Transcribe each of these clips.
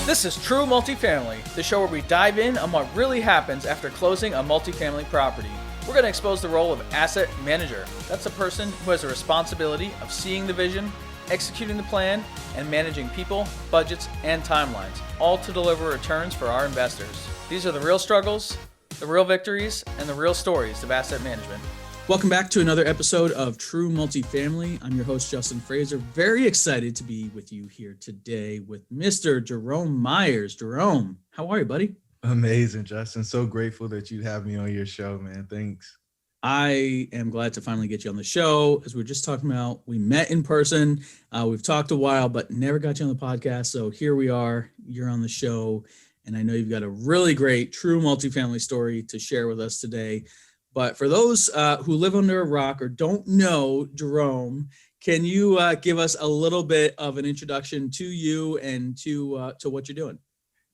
This is True Multifamily, the show where we dive in on what really happens after closing a multifamily property. We're going to expose the role of asset manager. That's the person who has the responsibility of seeing the vision, executing the plan, and managing people, budgets, and timelines, all to deliver returns for our investors. These are the real struggles, the real victories, and the real stories of asset management. Welcome back to another episode of True Multifamily. I'm your host, Justin Fraser. Very excited to be with you here today with Mr. Jerome Myers. Jerome, how are you, buddy? Amazing, Justin. So grateful that you have me on your show, man. Thanks. I am glad to finally get you on the show. As we were just talking about, we met in person. We've talked a while, but never got you on the podcast. So here we are. You're on the show. And I know you've got a really great true multifamily story to share with us today. But for those who live under a rock or don't know Jerome, can you give us a little bit of an introduction to you and to what you're doing?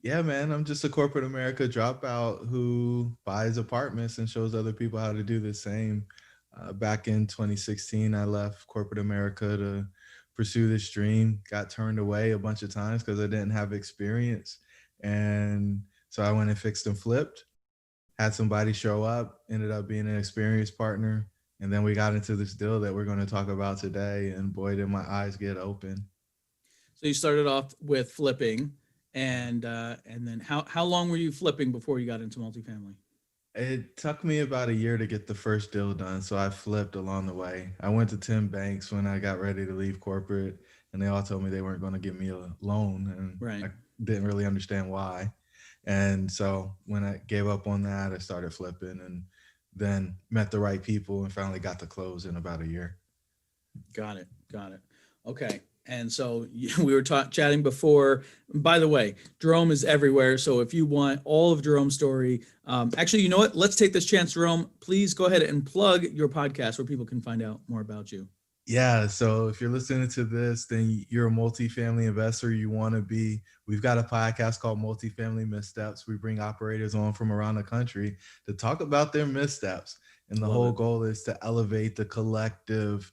Yeah, man. I'm just a corporate America dropout who buys apartments and shows other people how to do the same. Back in 2016, I left corporate America to pursue this dream. Got turned away a bunch of times because I didn't have experience. And so I went and fixed and flipped. Had somebody show up, ended up being an experienced partner. And then we got into this deal that we're going to talk about today. And boy, did my eyes get open. So you started off with flipping, and then how long were you flipping before you got into multifamily? It took me about a year to get the first deal done. So I flipped along the way. I went to 10 banks when I got ready to leave corporate, and they all told me they weren't going to give me a loan. And right. I didn't really understand why. And so when I gave up on that, I started flipping and then met the right people and finally got to close in about a year. Got it. Okay. And so we were chatting before. By the way, Jerome is everywhere. So if you want all of Jerome's story, actually, you know what? Let's take this chance, Jerome. Please go ahead and plug your podcast where people can find out more about you. Yeah. So if you're listening to this, then you're a multifamily investor. You want to be. We've got a podcast called Multifamily Missteps. We bring operators on from around the country to talk about their missteps. And the whole goal is to elevate the collective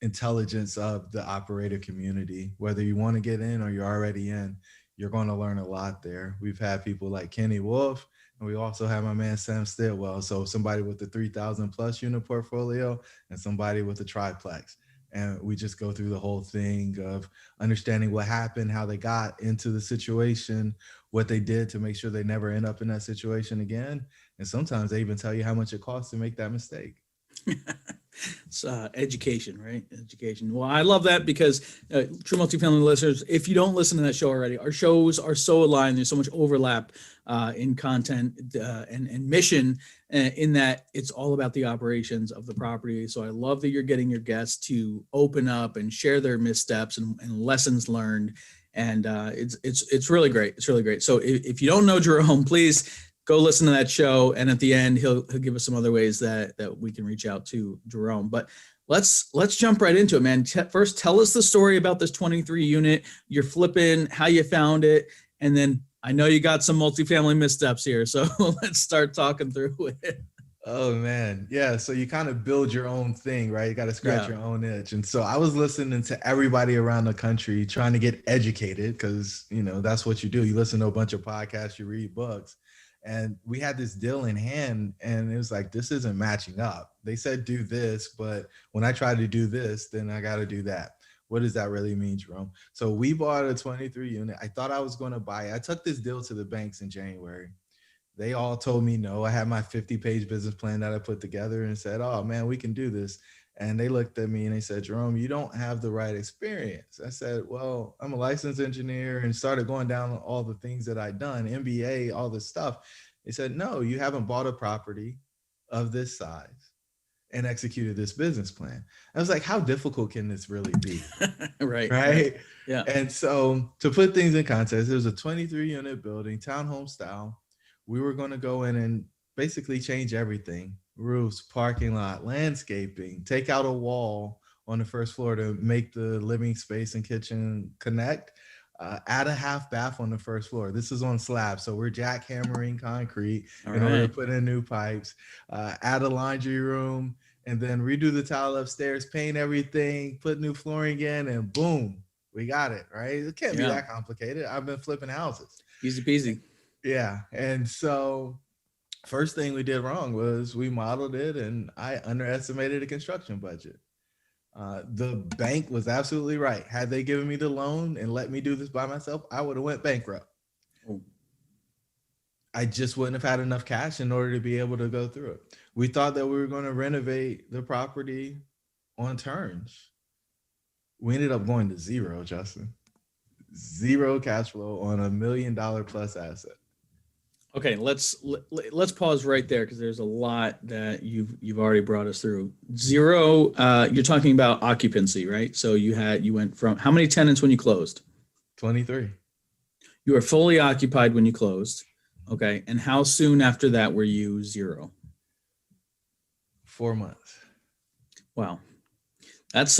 intelligence of the operator community. Whether you want to get in or you're already in, you're going to learn a lot there. We've had people like Kenny Wolf, and we also have my man Sam Stillwell. So somebody with the 3,000 plus unit portfolio and somebody with a triplex. And we just go through the whole thing of understanding what happened, how they got into the situation, what they did to make sure they never end up in that situation again. And sometimes they even tell you how much it costs to make that mistake. It's education, right? Education. Well, I love that because true multifamily listeners, if you don't listen to that show already, our shows are so aligned. There's so much overlap in content and mission in that it's all about the operations of the property. So I love that you're getting your guests to open up and share their missteps and lessons learned. And it's really great. It's really great. So if you don't know Jerome, please go listen to that show. And at the end, he'll give us some other ways that we can reach out to Jerome. But let's jump right into it, man. First, tell us the story about this 23 unit. You're flipping, how you found it. And then I know you got some multifamily missteps here. So let's start talking through it. Oh, man. Yeah. So you kind of build your own thing, right? You got to scratch your own itch. And so I was listening to everybody around the country trying to get educated because, that's what you do. You listen to a bunch of podcasts, you read books. And we had this deal in hand and it was like, this isn't matching up. They said, do this, but when I try to do this, then I got to do that. What does that really mean, Jerome? So we bought a 23 unit. I thought I was going to buy it. I took this deal to the banks in January. They all told me no. I had my 50-page business plan that I put together and said, oh man, we can do this. And they looked at me and they said, Jerome, you don't have the right experience. I said, well, I'm a licensed engineer, and started going down all the things that I'd done, MBA, all this stuff. They said, no, you haven't bought a property of this size and executed this business plan. I was like, how difficult can this really be? Right. Yeah. And so to put things in context, it was a 23 unit building, townhome style. We were going to go in and basically change everything. Roofs, parking lot, landscaping, take out a wall on the first floor to make the living space and kitchen connect, add a half bath on the first floor. This is on slab, so we're jackhammering concrete in order to put in new pipes, add a laundry room, and then redo the tile upstairs, paint everything, put new flooring in, and boom, We got it, right? It can't be Yeah. that complicated. I've been flipping houses. Easy peasy. Yeah. And so first thing we did wrong was we modeled it and I underestimated the construction budget. The bank was absolutely right. Had they given me the loan and let me do this by myself, I would have went bankrupt. Oh. I just wouldn't have had enough cash in order to be able to go through it. We thought that we were going to renovate the property on terms. We ended up going to zero, Justin. Zero cash flow on $1 million plus asset. Okay, let's pause right there because there's a lot that you've already brought us through. Zero, you're talking about occupancy, right? So you went from how many tenants when you closed? 23. You were fully occupied when you closed. Okay, and how soon after that were you zero? 4 months. Wow. That's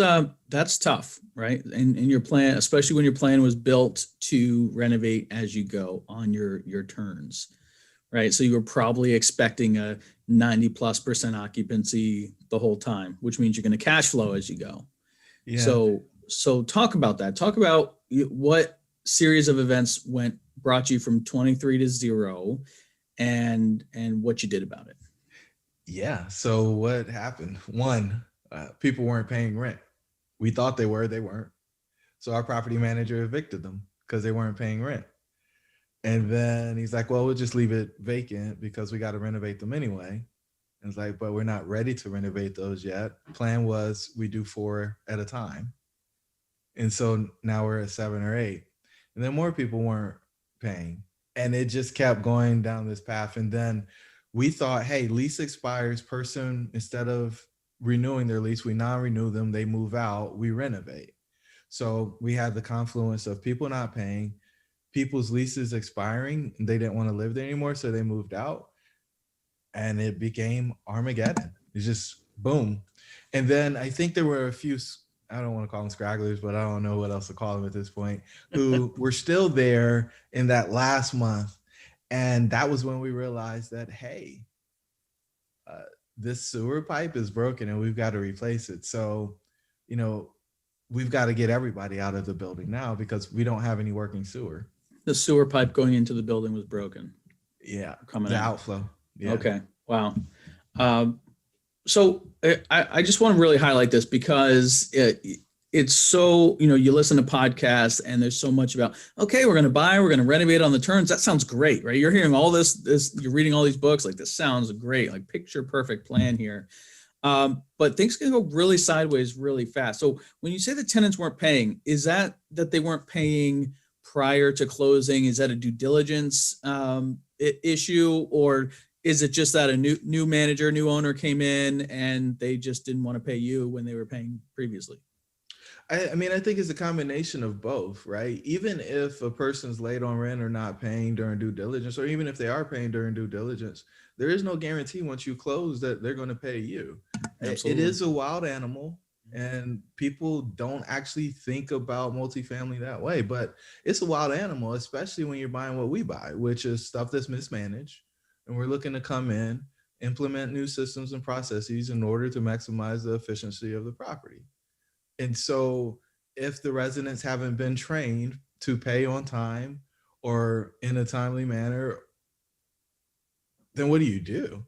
tough, right? And your plan, especially when your plan was built to renovate as you go on your turns, right? So you were probably expecting a 90+% occupancy the whole time, which means you're going to cash flow as you go. Yeah. So talk about that. Talk about what series of events brought you from 23 to zero, and what you did about it. Yeah. So what happened? One, people weren't paying rent. We thought they weren't. So our property manager evicted them because they weren't paying rent. And then he's like, well, we'll just leave it vacant because we got to renovate them anyway. And it's like, but we're not ready to renovate those yet. Plan was we do 4 at a time. And so now we're at 7 or 8. And then more people weren't paying. And it just kept going down this path. And then we thought, hey, lease expires, person, instead of renewing their lease, we non-renew them, they move out, we renovate. So we had the confluence of people not paying, people's leases expiring, and they didn't want to live there anymore, so they moved out. And it became Armageddon. It's just boom. And then I think there were a few, I don't want to call them scragglers, but I don't know what else to call them at this point, who were still there in that last month. And that was when we realized that, hey, this sewer pipe is broken and we've got to replace it. So, we've got to get everybody out of the building now because we don't have any working sewer. The sewer pipe going into the building was broken. Yeah. Coming the out. Outflow. Yeah. Okay. Wow. So I just want to really highlight this because it's so, you listen to podcasts and there's so much about, okay, we're going to renovate on the turns. That sounds great, right? You're hearing all this, you're reading all these books, like this sounds great, like picture perfect plan here. But things can go really sideways really fast. So when you say the tenants weren't paying, is that they weren't paying prior to closing? Is that a due diligence issue, or is it just that a new manager, new owner came in and they just didn't want to pay you when they were paying previously? I mean, I think it's a combination of both, right? Even if a person's late on rent or not paying during due diligence, or even if they are paying during due diligence, there is no guarantee once you close that they're going to pay you. Absolutely. It is a wild animal, and people don't actually think about multifamily that way, but it's a wild animal, especially when you're buying what we buy, which is stuff that's mismanaged. And we're looking to come in, implement new systems and processes in order to maximize the efficiency of the property. And so if the residents haven't been trained to pay on time or in a timely manner, then what do?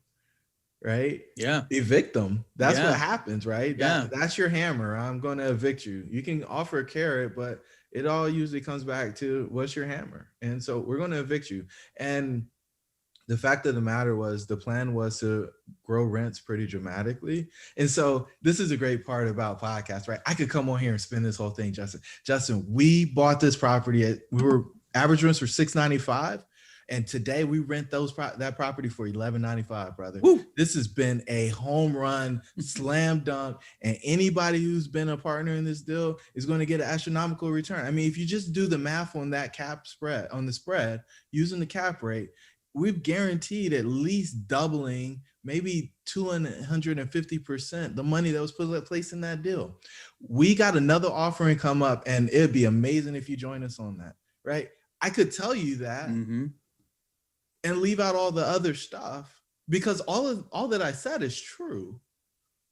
Right? Yeah. Evict them. That's what happens, right? Yeah. That's your hammer. I'm going to evict you. You can offer a carrot, but it all usually comes back to what's your hammer? And so we're going to evict you. And the fact of the matter was the plan was to grow rents pretty dramatically. And so this is a great part about podcasts, right? I could come on here and spin this whole thing, Justin. Justin, we bought this property average rents were $695. And today we rent that property for $11.95, brother. Woo. This has been a home run, slam dunk. And anybody who's been a partner in this deal is going to get an astronomical return. I mean, if you just do the math on that spread, using the cap rate, we've guaranteed at least doubling, maybe 250% the money that was placed in that deal. We got another offering come up, and it'd be amazing if you join us on that, right? I could tell you that and leave out all the other stuff because all that I said is true,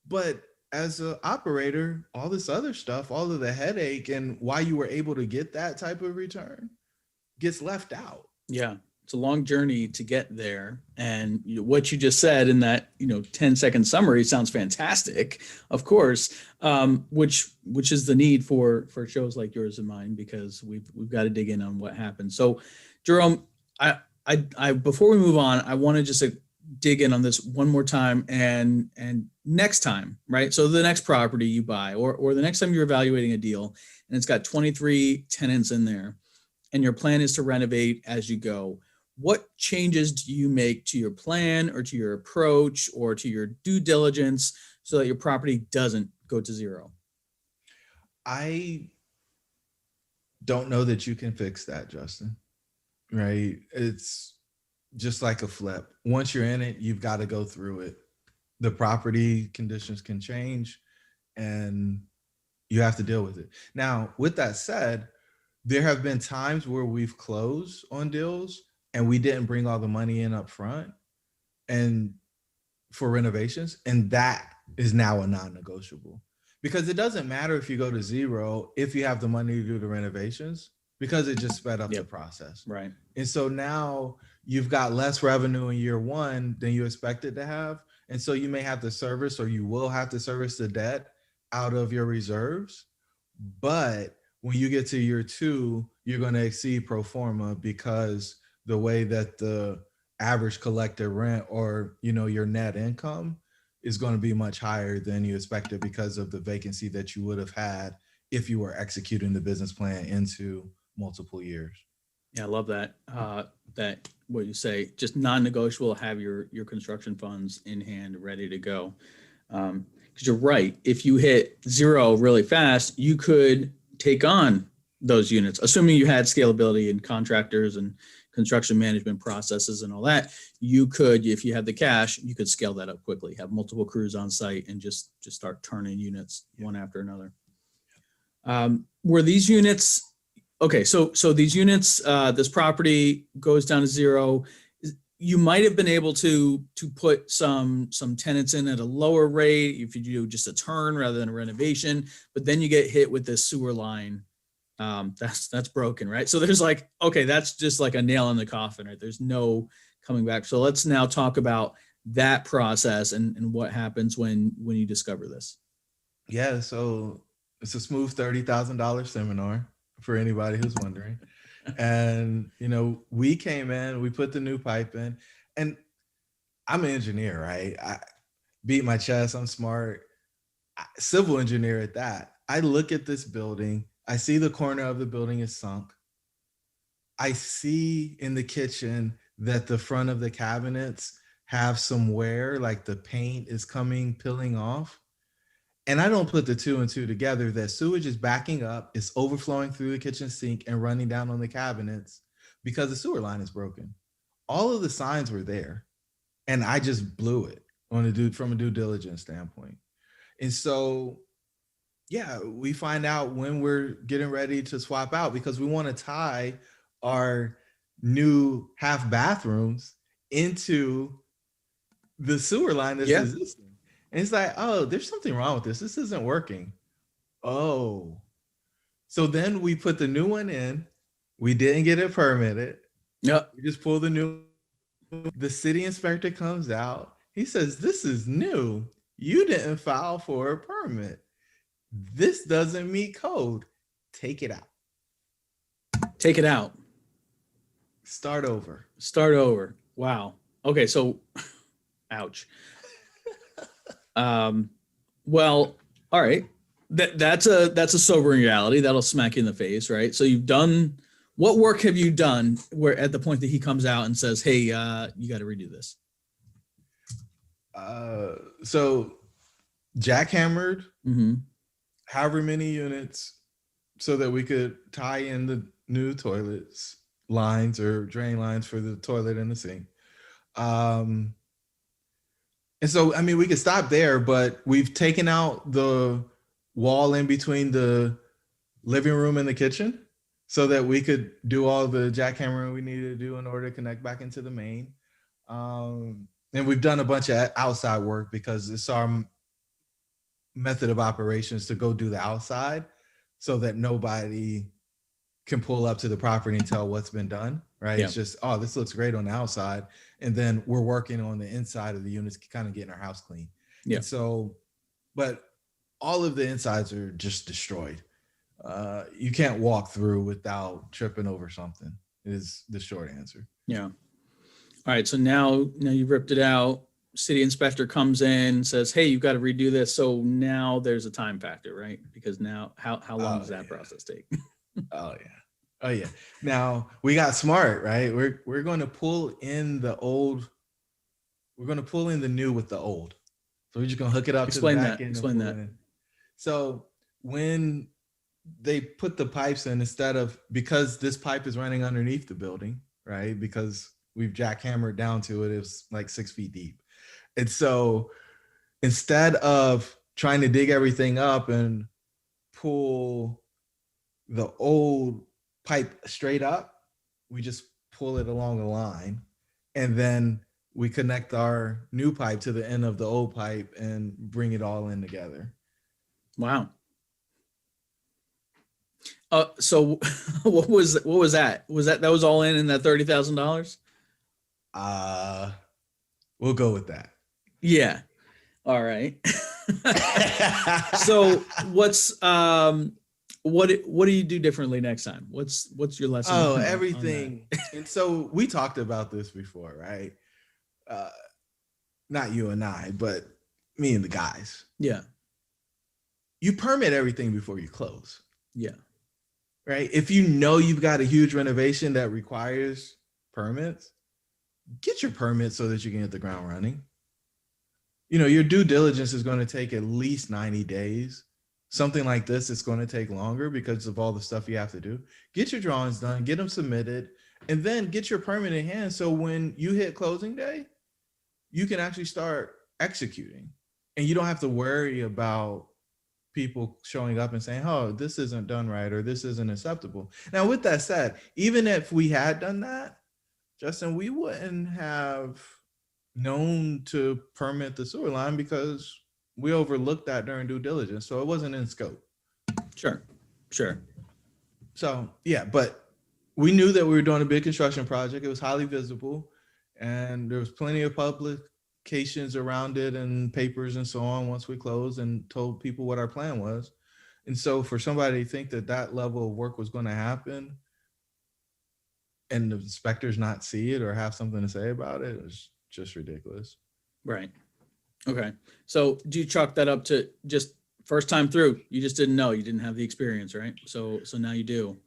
but as an operator, all this other stuff, all of the headache and why you were able to get that type of return gets left out. Yeah. It's a long journey to get there. And what you just said in that, 10-second summary sounds fantastic, of course, which is the need for shows like yours and mine, because we've got to dig in on what happened. So, Jerome, I before we move on, I want to just dig in on this one more time, and next time, right? So the next property you buy, or the next time you're evaluating a deal, and it's got 23 tenants in there, and your plan is to renovate as you go, what changes do you make to your plan or to your approach or to your due diligence so that your property doesn't go to zero? I don't know that you can fix that, Justin, right? It's just like a flip. Once you're in it, you've got to go through it. The property conditions can change and you have to deal with it. Now, with that said, there have been times where we've closed on deals and we didn't bring all the money in up front and for renovations, and that is now a non-negotiable, because it doesn't matter if you go to zero if you have the money to do the renovations, because it just sped up the process. Right. And so now you've got less revenue in year one than you expected to have. And so you may have to service, or you will have to service the debt out of your reserves. But when you get to year two, you're going to exceed pro forma, because the way that the average collected rent, or, your net income is going to be much higher than you expected because of the vacancy that you would have had if you were executing the business plan into multiple years. Yeah, I love that. That what you say, just non-negotiable, have your construction funds in hand, ready to go. Because you're right. If you hit zero really fast, you could take on those units, assuming you had scalability and contractors and construction management processes and all that. You could, if you had the cash, you could scale that up quickly, have multiple crews on site, and just start turning units one after another. Were these units okay? So these units, this property goes down to zero. You might have been able to put some tenants in at a lower rate if you do just a turn rather than a renovation, but then you get hit with this sewer line. That's broken, right? So there's okay, that's just like a nail in the coffin, right? There's no coming back. So let's now talk about that process and what happens when you discover this. Yeah, so it's a smooth $30,000 seminar for anybody who's wondering. And, we came in, we put the new pipe in, and I'm an engineer, right? I beat my chest. I'm smart. Civil engineer at that. I look at this building. I see the corner of the building is sunk. I see in the kitchen that the front of the cabinets have some wear, like the paint is peeling off. And I don't put the two and two together, that sewage is backing up, it's overflowing through the kitchen sink and running down on the cabinets because the sewer line is broken. All of the signs were there, and I just blew it from a due diligence standpoint. And so, yeah, we find out when we're getting ready to swap out, because we want to tie our new half bathrooms into the sewer line that's existing. And it's like, oh, there's something wrong with this. This isn't working. Oh. So then we put the new one in. We didn't get it permitted. Yep. We just pull the new. The city inspector comes out. He says, this is new. You didn't file for a permit. This doesn't meet code. Take it out. Take it out. Start over. Start over. Wow. Okay, so ouch. Well, all right. That's a sobering reality. That'll smack you in the face, right? So what work have you done where at the point that he comes out and says, hey, you got to redo this? So jackhammered however many units so that we could tie in the new toilets lines or drain lines for the toilet and the sink. And so, I mean, we could stop there, but we've taken out the wall in between the living room and the kitchen so that we could do all the jackhammering we needed to do in order to connect back into the main. And we've done a bunch of outside work because it's our method of operations to go do the outside so that nobody can pull up to the property and tell what's been done, right? Yeah. It's just, oh, this looks great on the outside. And then we're working on the inside of the units, kind of getting our house clean. Yeah. And so, but all of the insides are just destroyed. You can't walk through without tripping over something is the short answer. Yeah. All right. So now you've ripped it out. City inspector comes in, says, hey, you've got to redo this. So now there's a time factor, right? Because now how long does that process take? Oh yeah. Now we got smart, right? We're going to pull in the old. We're going to pull in the new with the old. So we're just going to hook it up Explain to the back that. end. Explain that. In. So when they put the pipes in, because this pipe is running underneath the building, right? Because we've jackhammered down to it. It was like 6 feet deep. And so instead of trying to dig everything up and pull the old pipe straight up, we just pull it along the line, and then we connect our new pipe to the end of the old pipe and bring it all in together. Wow. So what was that? That was all in that $30,000? We'll go with that. Yeah. All right. So what do you do differently next time? What's your lesson? Oh, everything. And so we talked about this before, right? Not you and I, but me and the guys. Yeah. You permit everything before you close. Yeah. Right. If you know you've got a huge renovation that requires permits, get your permits so that you can hit the ground running. You know, your due diligence is going to take at least 90 days. Something like this is going to take longer because of all the stuff you have to do. Get your drawings done, get them submitted, and then get your permit in hand. So when you hit closing day, you can actually start executing, and you don't have to worry about people showing up and saying, oh, this isn't done right, or this isn't acceptable. Now, with that said, even if we had done that, Justin, we wouldn't have known to permit the sewer line because we overlooked that during due diligence. So it wasn't in scope. Sure. So yeah, but we knew that we were doing a big construction project. It was highly visible, and there was plenty of publications around it and papers and so on once we closed and told people what our plan was. And so for somebody to think that that level of work was going to happen and the inspectors not see it or have something to say about it was just ridiculous. Right. Okay. So do you chalk that up to just first time through? You just didn't know, you didn't have the experience, right? So now you do.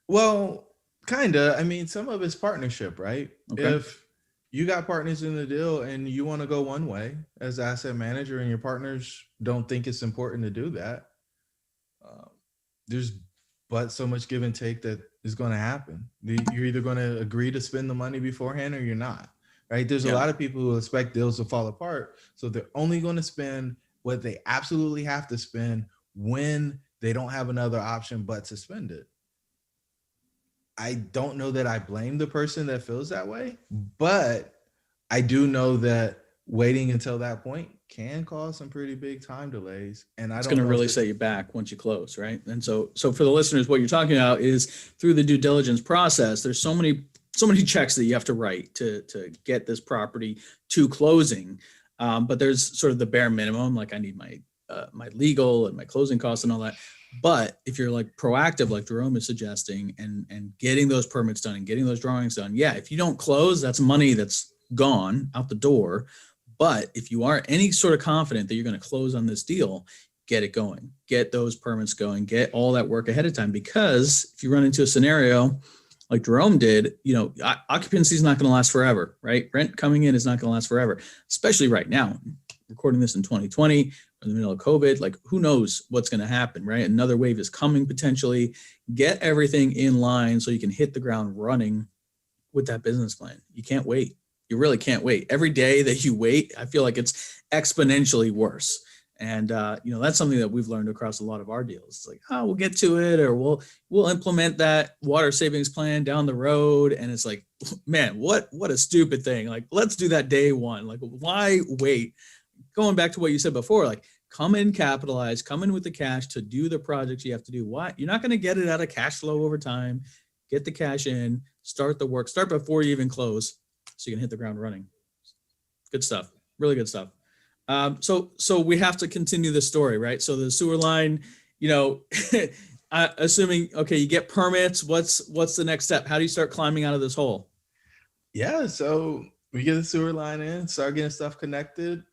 Well, kind of. I mean, some of it's partnership, right? Okay. If you got partners in the deal and you want to go one way as asset manager and your partners don't think it's important to do that, there's but so much give and take that is going to happen. You're either going to agree to spend the money beforehand or you're not, right? There's a lot of people who expect deals to fall apart. So they're only going to spend what they absolutely have to spend when they don't have another option but to spend it. I don't know that I blame the person that feels that way, but I do know that waiting until that point can cause some pretty big time delays. And It's going to really set you back once you close, right? And so for the listeners, what you're talking about is through the due diligence process, there's so many checks that you have to write to get this property to closing. But there's sort of the bare minimum, like I need my legal and my closing costs and all that. But if you're like proactive, like Jerome is suggesting, and getting those permits done and getting those drawings done, yeah, if you don't close, that's money that's gone out the door. But if you are any sort of confident that you're going to close on this deal, get it going, get those permits going, get all that work ahead of time. Because if you run into a scenario like Jerome did, occupancy is not going to last forever, right? Rent coming in is not going to last forever, especially right now. Recording this in 2020, in the middle of COVID, like who knows what's going to happen, right? Another wave is coming potentially. Get everything in line so you can hit the ground running with that business plan. You can't wait. You really can't wait. Every day that you wait, I feel like it's exponentially worse. And that's something that we've learned across a lot of our deals. It's like, oh, we'll get to it, or we'll implement that water savings plan down the road. And it's like, man, what a stupid thing. Like, let's do that day one. Like, why wait? Going back to what you said before, like come in capitalized, come in with the cash to do the projects you have to do. Why? You're not going to get it out of cash flow over time. Get the cash in, start the work, start before you even close so you can hit the ground running. Good stuff. Really good stuff. So we have to continue the story, right? So the sewer line, assuming, okay, you get permits, what's the next step? How do you start climbing out of this hole? Yeah, so we get the sewer line in, start getting stuff connected,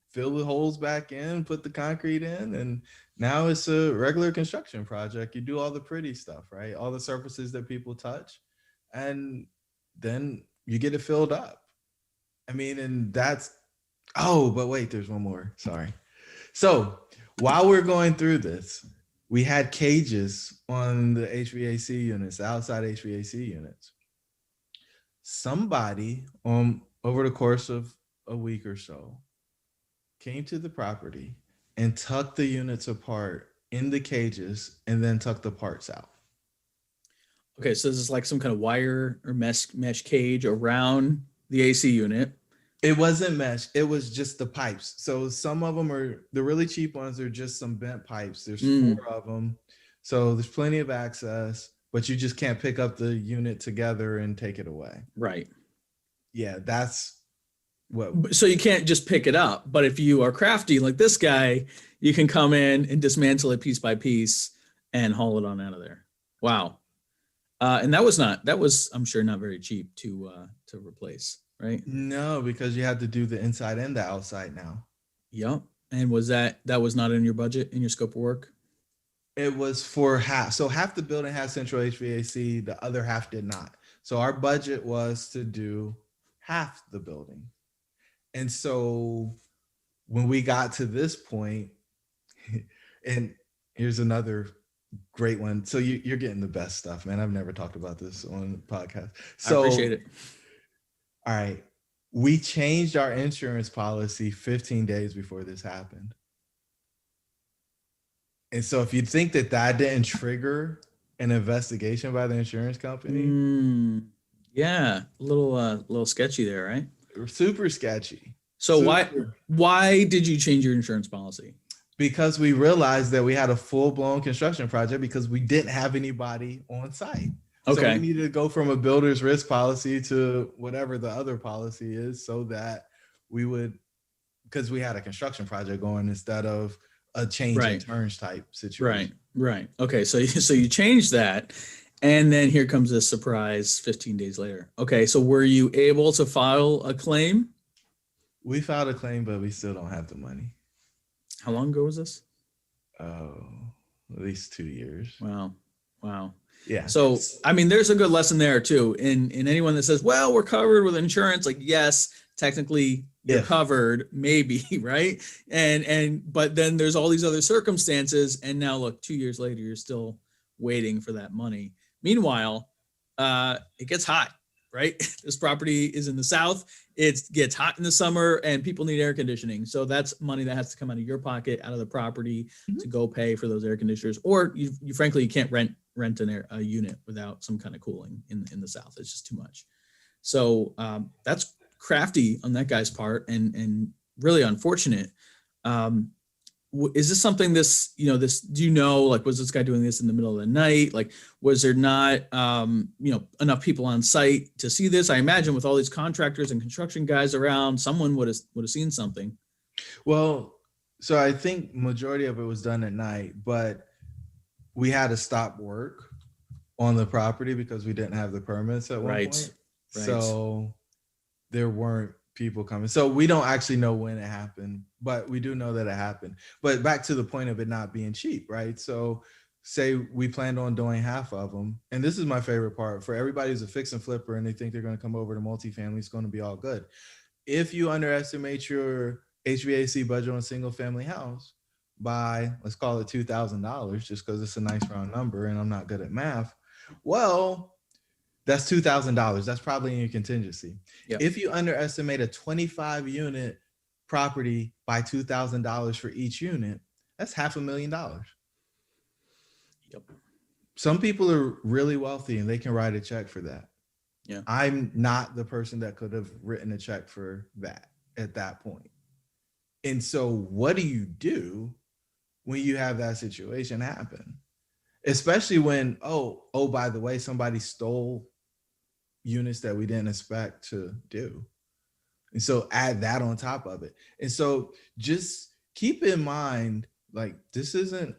fill the holes back in, put the concrete in, and now it's a regular construction project. You do all the pretty stuff, right? All the surfaces that people touch, and then you get it filled up. I mean, and that's, oh, but wait, there's one more. Sorry. So while we're going through this, we had cages on the HVAC units, the outside HVAC units. Somebody over the course of a week or so came to the property and tucked the units apart in the cages and then tucked the parts out. Okay, so this is like some kind of wire or mesh cage around the AC unit. It wasn't mesh. It was just the pipes. So some of them are, the really cheap ones are just some bent pipes. There's 4 of them. So there's plenty of access, but you just can't pick up the unit together and take it away. Right. Yeah, that's what. So you can't just pick it up. But if you are crafty like this guy, you can come in and dismantle it piece by piece and haul it on out of there. Wow. And that was, I'm sure, not very cheap to replace. Right? No, because you had to do the inside and the outside now. Yep. And was that was not in your budget, in your scope of work? It was for half. So half the building had central HVAC, the other half did not. So our budget was to do half the building. And so when we got to this point, and here's another great one. So you're getting the best stuff, man. I've never talked about this on the podcast. So I appreciate it. All right. We changed our insurance policy 15 days before this happened. And so if you think that didn't trigger an investigation by the insurance company. Yeah. A little sketchy there, right? Super sketchy. So why did you change your insurance policy? Because we realized that we had a full-blown construction project because we didn't have anybody on site. Okay. So we needed to go from a builder's risk policy to whatever the other policy is so that we would, because we had a construction project going instead of a change in terms type situation. Right. Okay. So you changed that. And then here comes this surprise 15 days later. Okay. So were you able to file a claim? We filed a claim, but we still don't have the money. How long ago was this? Oh, at least 2 years. Wow. Yeah. So, I mean, there's a good lesson there too. In anyone that says, well, we're covered with insurance, like, yes, technically you're covered, maybe, right? But then there's all these other circumstances. And now look, 2 years later, you're still waiting for that money. Meanwhile, it gets hot, right? This property is in the South. It gets hot in the summer and people need air conditioning. So that's money that has to come out of your pocket, out of the property to go pay for those air conditioners. Or you frankly, you can't rent a unit without some kind of cooling in the South. It's just too much. So that's crafty on that guy's part and really unfortunate. Is this something do you know, like, was this guy doing this in the middle of the night? Like, was there not, enough people on site to see this? I imagine with all these contractors and construction guys around, someone would have seen something. Well, so I think majority of it was done at night, but we had to stop work on the property because we didn't have the permits at one point. Right. So there weren't people coming. So we don't actually know when it happened, but we do know that it happened. But back to the point of it not being cheap, right? So say we planned on doing half of them. And this is my favorite part for everybody who's a fix and flipper and they think they're going to come over to multifamily, it's going to be all good. If you underestimate your HVAC budget on a single family house by, let's call it $2,000, just because it's a nice round number and I'm not good at math. Well, that's $2,000. That's probably in your contingency. Yep. If you underestimate a 25 unit property by $2,000 for each unit, that's $500,000. Yep. Some people are really wealthy and they can write a check for that. Yeah. I'm not the person that could have written a check for that at that point. And so what do you do when you have that situation happen? Especially when, oh, by the way, somebody stole units that we didn't expect to do. And so add that on top of it. And so just keep in mind, like, this isn't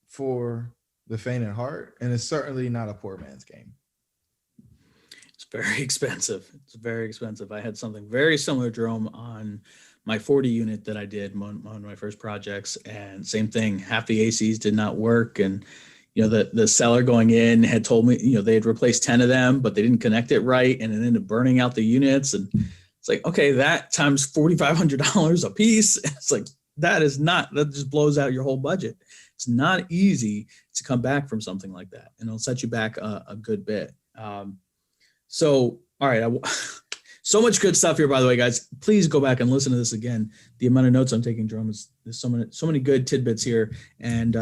for the faint at heart, and it's certainly not a poor man's game. It's very expensive. It's very expensive. I had something very similar, Jerome, on my 40 unit that I did on one of my first projects, and same thing. Half the ACs did not work, and the seller going in had told me they had replaced 10 of them, but they didn't connect it right, and it ended up burning out the units. And it's like, okay, that times $4,500 a piece. It's like that just blows out your whole budget. It's not easy to come back from something like that, and it'll set you back a good bit. So, all right. So much good stuff here, by the way, guys. Please go back and listen to this again. The amount of notes I'm taking, Jerome, there's so many good tidbits here, and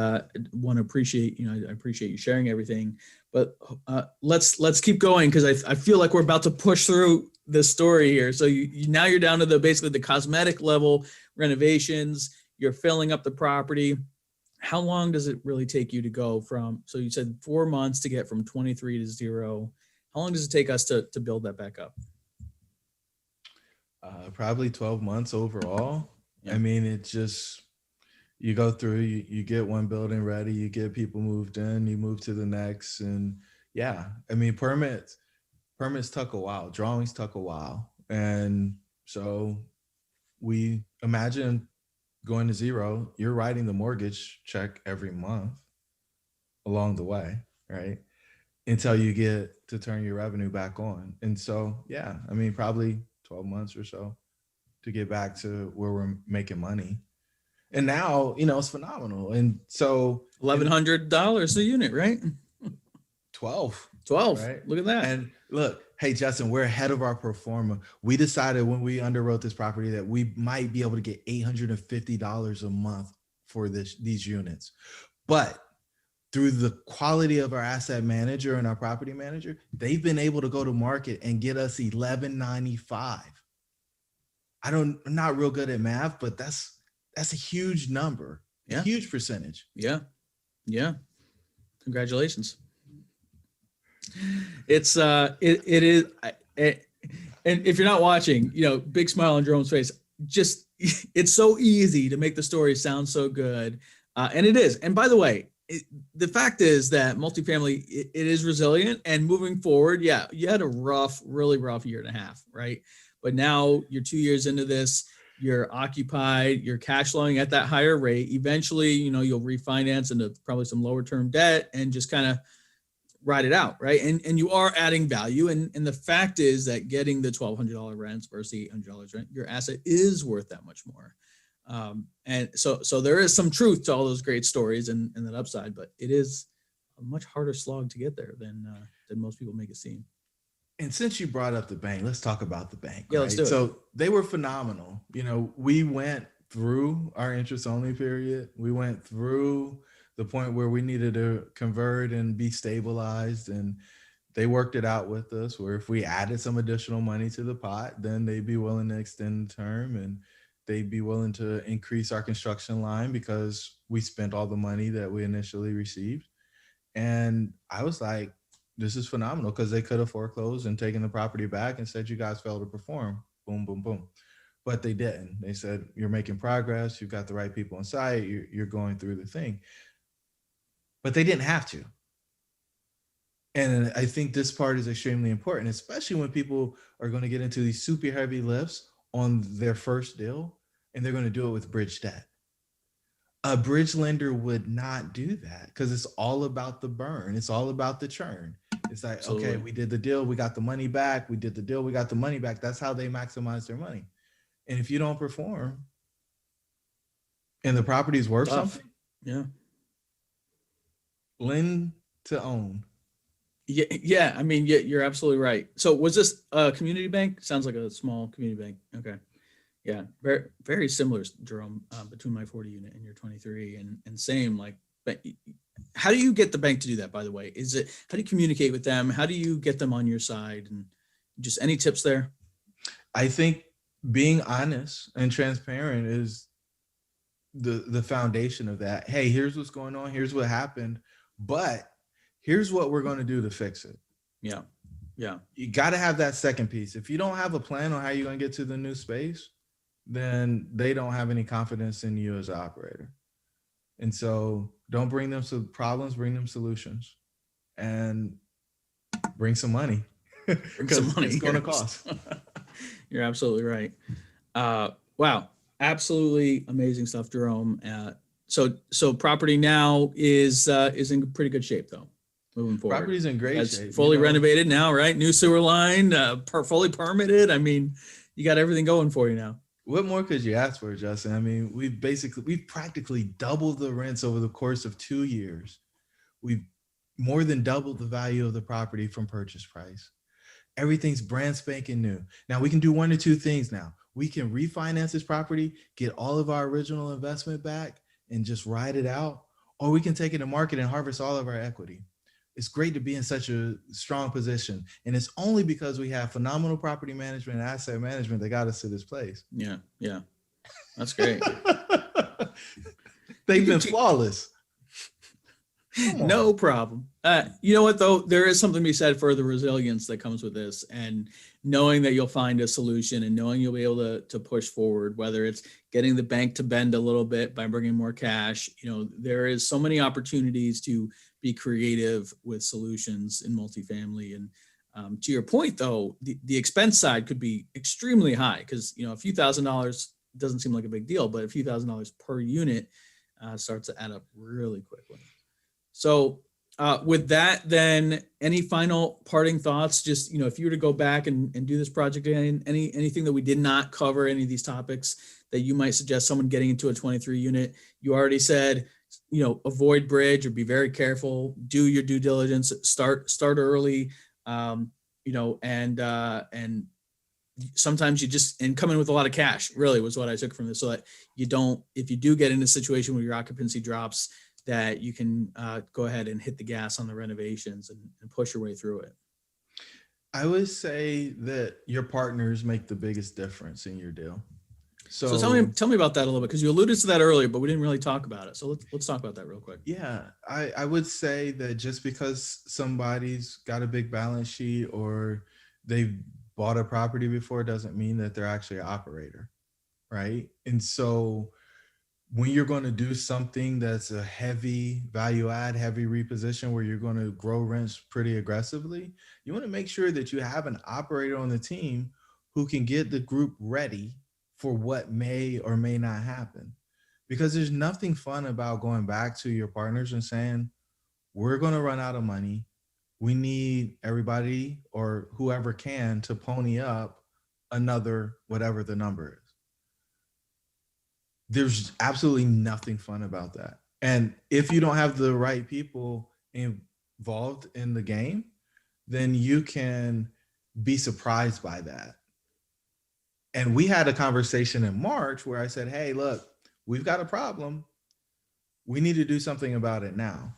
want to appreciate, I appreciate you sharing everything. But let's keep going, because I feel like we're about to push through this story here. So now you're down to basically the cosmetic level renovations. You're filling up the property. How long does it really take you to go from? So you said 4 months to get from 23 to 0. How long does it take us to build that back up? Probably 12 months overall. Yeah. I mean, it just, you go through, you get one building ready, you get people moved in, you move to the next. And yeah, I mean, permits took a while, drawings took a while. And so we imagine going to 0, you're writing the mortgage check every month along the way, right? Until you get to turn your revenue back on. And so, yeah, I mean, probably 12 months or so to get back to where we're making money. And now, it's phenomenal. And so $1,100 a unit, right? 12, right? Look at that. And look, hey, Justin, we're ahead of our pro forma. We decided when we underwrote this property that we might be able to get $850 a month for these units. But through the quality of our asset manager and our property manager, they've been able to go to market and get us $1,195. I'm not real good at math, but that's a huge number, a huge percentage. Yeah. Congratulations. It's it is, and if you're not watching, big smile on Jerome's face. Just, it's so easy to make the story sound so good, and it is. And by the way, the fact is that multifamily, it is resilient, and moving forward, you had a really rough year and a half, right? But now you're 2 years into this, you're occupied, you're cash flowing at that higher rate. Eventually, you'll refinance into probably some lower term debt and just kind of ride it out, right? And you are adding value. And the fact is that getting the $1,200 rents versus the $800 rent, your asset is worth that much more. And so there is some truth to all those great stories and that upside, but it is a much harder slog to get there than most people make it seem. And since you brought up the bank, let's talk about the bank. Yeah, right? let's do it. So they were phenomenal. We went through our interest only period. We went through the point where we needed to convert and be stabilized, and they worked it out with us where if we added some additional money to the pot, then they'd be willing to extend the term, and they'd be willing to increase our construction line because we spent all the money that we initially received. And I was like, this is phenomenal, because they could have foreclosed and taken the property back and said, you guys failed to perform. Boom, boom, boom. But they didn't. They said, you're making progress. You've got the right people on site. You're going through the thing. But they didn't have to. And I think this part is extremely important, especially when people are going to get into these super heavy lifts on their first deal, and they're going to do it with bridge debt. A bridge lender would not do that, because it's all about the burn. It's all about the churn. It's like, Absolutely. okay, we did the deal, we got the money back. We did the deal, we got the money back. That's how they maximize their money. And if you don't perform and the property's worth something, lend to own. Yeah. I mean, you're absolutely right. So was this a community bank? Sounds like a small community bank. Okay. Yeah. Very, very similar, Jerome, between my 40 unit and your 23, and same, like, but how do you get the bank to do that, by the way? How do you communicate with them? How do you get them on your side? And just any tips there? I think being honest and transparent is the foundation of that. Hey, here's what's going on. Here's what happened, but here's what we're going to do to fix it. Yeah. Yeah. You got to have that second piece. If you don't have a plan on how you're going to get to the new space, then they don't have any confidence in you as an operator. And so don't bring them some problems, bring them solutions, and bring some money. Bring some money. It's going to cost. You're absolutely right. Wow. Absolutely amazing stuff, Jerome. So property now is in pretty good shape though. Moving forward, Property's in great it's shape. fully renovated now, right? New sewer line, fully permitted. I mean, you got everything going for you now. What more could you ask for, Justin? I mean, we've practically doubled the rents over the course of 2 years. We've more than doubled the value of the property from purchase price. Everything's brand spanking new. Now we can do one or two things now. We can refinance this property, get all of our original investment back and just ride it out, or we can take it to market and harvest all of our equity. It's great to be in such a strong position. And it's only because we have phenomenal property management and asset management that got us to this place. Yeah. Yeah. That's great. They've been flawless. No problem. You know what though? There is something to be said for the resilience that comes with this, and knowing that you'll find a solution and knowing you'll be able to push forward, whether it's getting the bank to bend a little bit by bringing more cash. You know, there is so many opportunities to be creative with solutions in multifamily. And to your point though, the expense side could be extremely high because, you know, a few $1,000s doesn't seem like a big deal, but a few $1,000s per unit starts to add up really quickly. So with that, then any final parting thoughts? Just, you know, if you were to go back and do this project again, anything that we did not cover, any of these topics that you might suggest someone getting into a 23 unit? You already said, you know, avoid bridge or be very careful, do your due diligence, start early, you know, and sometimes you just, and come in with a lot of cash really was what I took from this. So that you don't, if you do get in a situation where your occupancy drops, that you can go ahead and hit the gas on the renovations and push your way through it. I would say that your partners make the biggest difference in your deal. So tell me about that a little bit, because you alluded to that earlier, but we didn't really talk about it. So let's talk about that real quick. Yeah, I would say that just because somebody's got a big balance sheet or they've bought a property before doesn't mean that they're actually an operator, right? And so when you're going to do something that's a heavy value add, heavy reposition where you're going to grow rents pretty aggressively, you want to make sure that you have an operator on the team who can get the group ready for what may or may not happen. Because there's nothing fun about going back to your partners and saying, we're going to run out of money. We need everybody or whoever can to pony up another, whatever the number is. There's absolutely nothing fun about that. And if you don't have the right people involved in the game, then you can be surprised by that. And we had a conversation in March where I said, hey, look, we've got a problem. We need to do something about it now.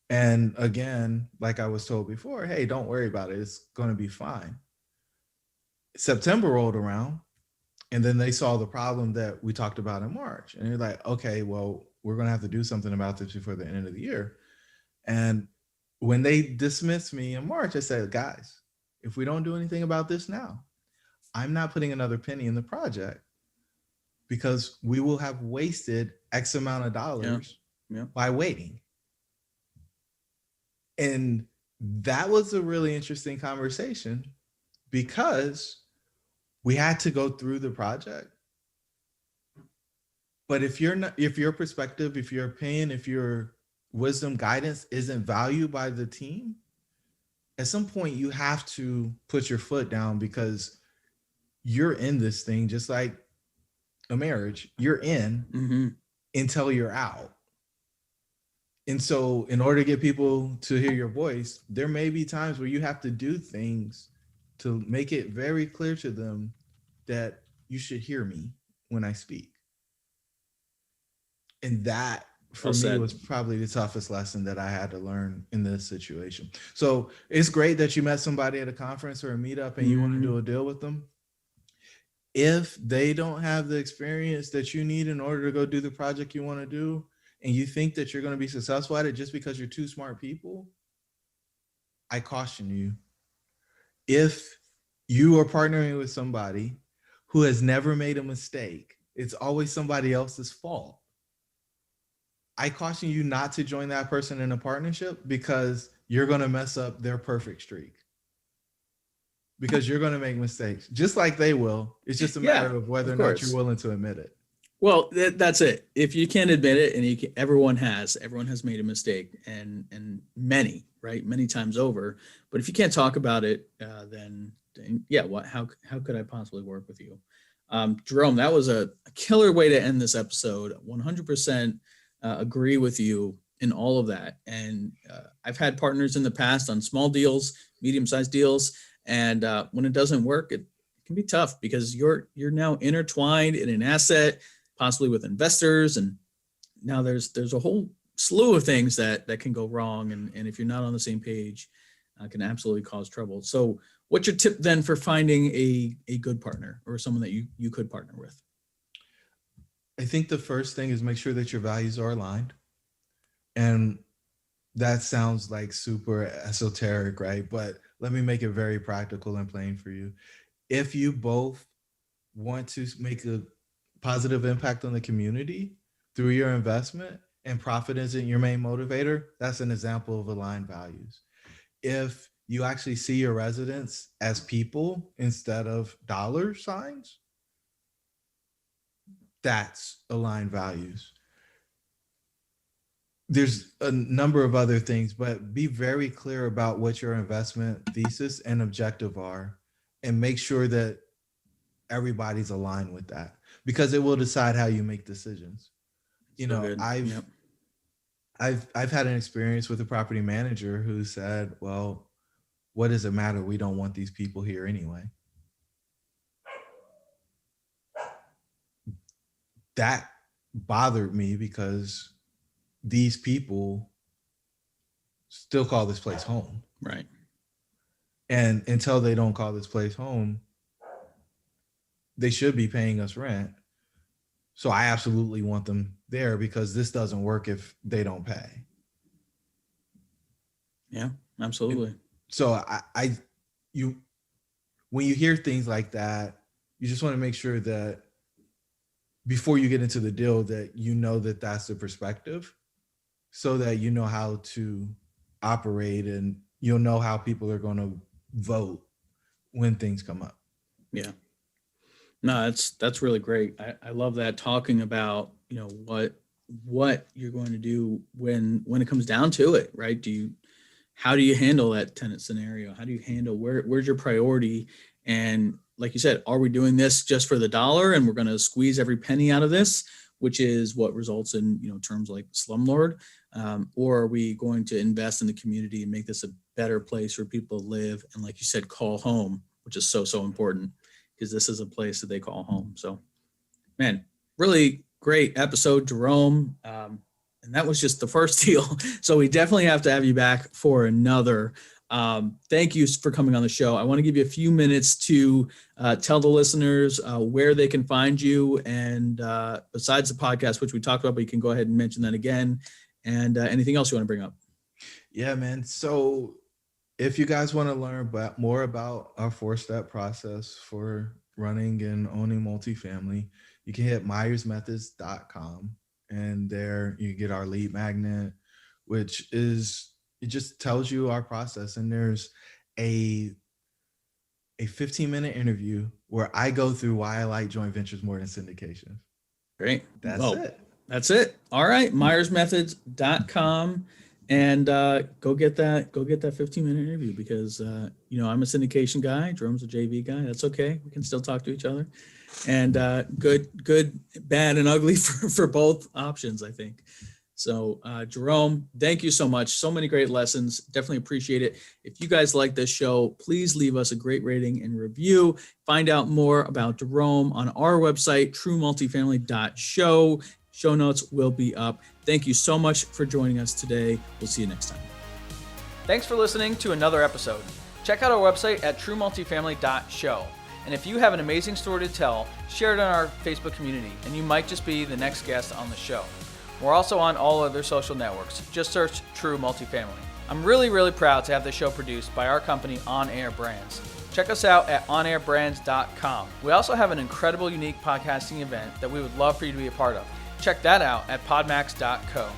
And again, like I was told before, hey, don't worry about it. It's going to be fine. September rolled around. And then they saw the problem that we talked about in March. And they're like, okay, well, we're going to have to do something about this before the end of the year. And when they dismissed me in March, I said, guys, if we don't do anything about this now, I'm not putting another penny in the project because we will have wasted X amount of dollars by waiting. And that was a really interesting conversation because we had to go through the project. But if your perspective, if your opinion, if your wisdom, guidance isn't valued by the team, at some point you have to put your foot down because you're in this thing just like a marriage. You're in until you're out. And so in order to get people to hear your voice, there may be times where you have to do things to make it very clear to them that you should hear me when I speak. And that for me was probably the toughest lesson that I had to learn in this situation. So it's great that you met somebody at a conference or a meetup and you want to do a deal with them. If they don't have the experience that you need in order to go do the project you want to do, and you think that you're going to be successful at it just because you're two smart people, I caution you. If you are partnering with somebody who has never made a mistake, it's always somebody else's fault. I caution you not to join that person in a partnership, because you're going to mess up their perfect streak. Because you're going to make mistakes just like they will. It's just a matter of whether or not you're willing to admit it. Well, that's it. If you can't admit it, and everyone has made a mistake, and many times over. But if you can't talk about it, then yeah, how could I possibly work with you? Jerome, that was a killer way to end this episode. 100% agree with you in all of that. And I've had partners in the past on small deals, medium-sized deals, and when it doesn't work, it can be tough, because you're now intertwined in an asset, possibly with investors, and now there's a whole slew of things that can go wrong, and if you're not on the same page, can absolutely cause trouble. So what's your tip then for finding a good partner, or someone that you could partner with? I think the first thing is make sure that your values are aligned. And that sounds like super esoteric, right? But let me make it very practical and plain for you. If you both want to make a positive impact on the community through your investment, and profit isn't your main motivator, that's an example of aligned values. If you actually see your residents as people instead of dollar signs, that's aligned values. There's a number of other things, but be very clear about what your investment thesis and objective are, and make sure that everybody's aligned with that, because it will decide how you make decisions. You know, I've had an experience with a property manager who said, well, what does it matter? We don't want these people here anyway. That bothered me, because these people still call this place home. Right. And until they don't call this place home, they should be paying us rent. So I absolutely want them there, because this doesn't work if they don't pay. Yeah, absolutely. So when you hear things like that, you just want to make sure that before you get into the deal, that you know that that's the perspective, so that you know how to operate, and you'll know how people are going to vote when things come up. Yeah. No, that's really great. I love that, talking about, you know, what you're going to do when it comes down to it, right? How do you handle that tenant scenario? How do you handle where's your priority? And like you said, are we doing this just for the dollar, and we're going to squeeze every penny out of this, which is what results in, you know, terms like slumlord, or are we going to invest in the community and make this a better place for people to live, and like you said, call home, which is so important, because this is a place that they call home. So, man, really great episode, Jerome. And that was just the first deal. So we definitely have to have you back for another. Thank you for coming on the show. I want to give you a few minutes to tell the listeners where they can find you. And besides the podcast, which we talked about, but you can go ahead and mention that again. And anything else you want to bring up? Yeah, man. So if you guys want to learn more about our 4-step process for running and owning multifamily, you can hit myersmethods.com. And there you get our lead magnet, which is, it just tells you our process. And there's a 15-minute interview where I go through why I like joint ventures more than syndication. Great. That's it. That's it. All right. myersmethods.com. And go get that 15-minute interview, because you know, I'm a syndication guy, Jerome's a JV guy. That's okay. We can still talk to each other. And good, bad, and ugly for both options, I think. So Jerome, thank you so much. So many great lessons. Definitely appreciate it. If you guys like this show, please leave us a great rating and review. Find out more about Jerome on our website, truemultifamily.show. Show notes will be up. Thank you so much for joining us today. We'll see you next time. Thanks for listening to another episode. Check out our website at truemultifamily.show. And if you have an amazing story to tell, share it on our Facebook community, and you might just be the next guest on the show. We're also on all other social networks. Just search True Multifamily. I'm really proud to have the show produced by our company On Air Brands. Check us out at onairbrands.com. We also have an incredible, unique podcasting event that we would love for you to be a part of. Check that out at podmax.co.